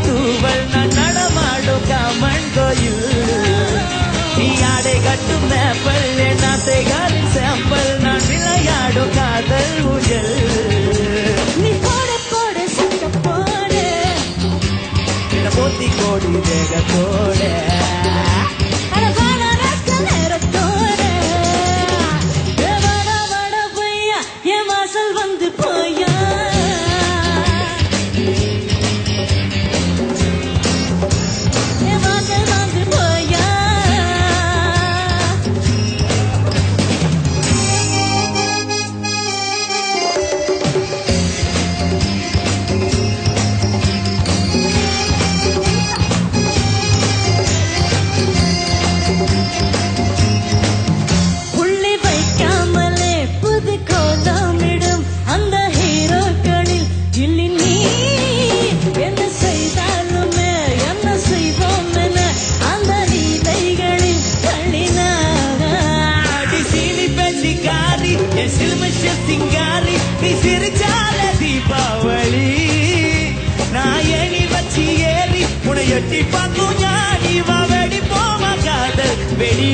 தூவல் நான் நடமாடும் காமன் கோயில் நீ ஆடை கட்டும் மேப்பல் என் ஆசைகளின் சாம்பல் நான் விளையாடும் காதல் ஊஞ்சல் நீ போட போட சட்ட போட என்ன போத்தி கோடி தேகத்தோட சிங்காரி நீ சிரிச்சால தீபாவளி நான் ஏணி வச்சி ஏறி உன்னை எட்டி பார்க்கும் ஞானி வா வெடி போமா காதல் வெடி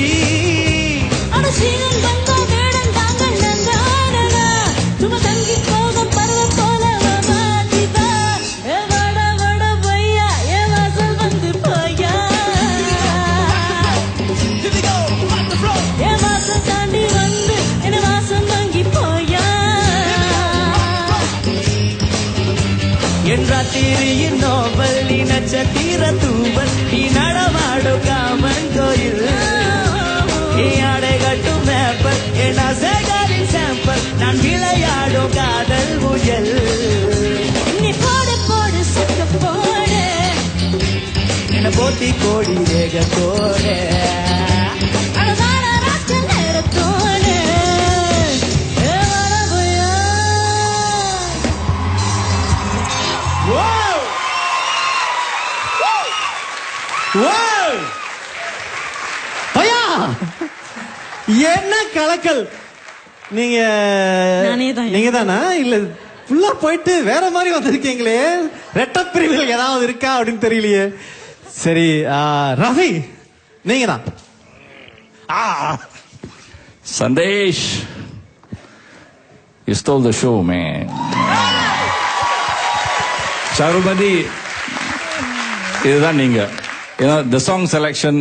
ராத்திரியின் நோவல் நீ நட்சத்திர தூவல் நீ நடமாடும் காமன் கோயில் நீ ஆடை கட்டும் மேப்பல் என் ஆசைகளின் சாம்பல் நான் விளையாடும் காதல் ஊஞ்சல் நீ போட போட சட்ட போட என்ன போத்தி கோடி வேகத்தோட என்ன கலக்கல் நீங்க நீங்க தானா இல்ல ஃபுல்லா போயிட்டு வேற மாதிரி வந்திருக்கீங்களே ரெட்டப்பிரிவுகள் ஏதாவது இருக்கா அப்படின்னு தெரியலையே சரி ரவி நீங்க தான் Sandesh you stole the show man Charumathi இதுதான் நீங்க the song selection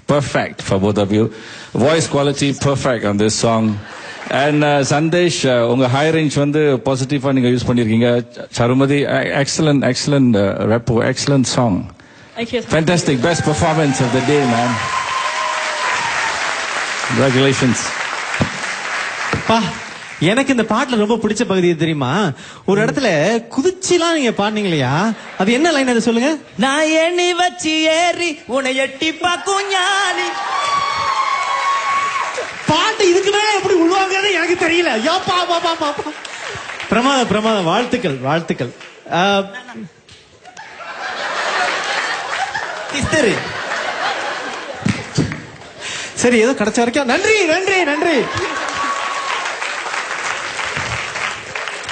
perfect for both of you voice quality perfect on this song and Sandesh unga high range vandu positive ah neenga use pannirkeenga Charumadi excellent rap excellent song fantastic best performance of the day man congratulations pa எனக்கு இந்த பாட்டுல ரொம்ப பிடிச்ச பகுதி தெரியுமா ஒரு இடத்துல குதிச்சுலாம் நீங்க பாடுனீங்களையா அது என்ன லைன் அது சொல்லுங்க நான் எண்ணி வச்சு ஏறி உன்னை எட்டி பார்க்கும் ஞானி பாட்டு இதுக்கு மேல எப்படி உருவாக்குறது எனக்கு தெரியல யோப்பா பாப்பா பாப்பா பிரமாதம் வாழ்த்துக்கள் சரி ஏதோ கிடைச்ச வரைக்கும் நன்றி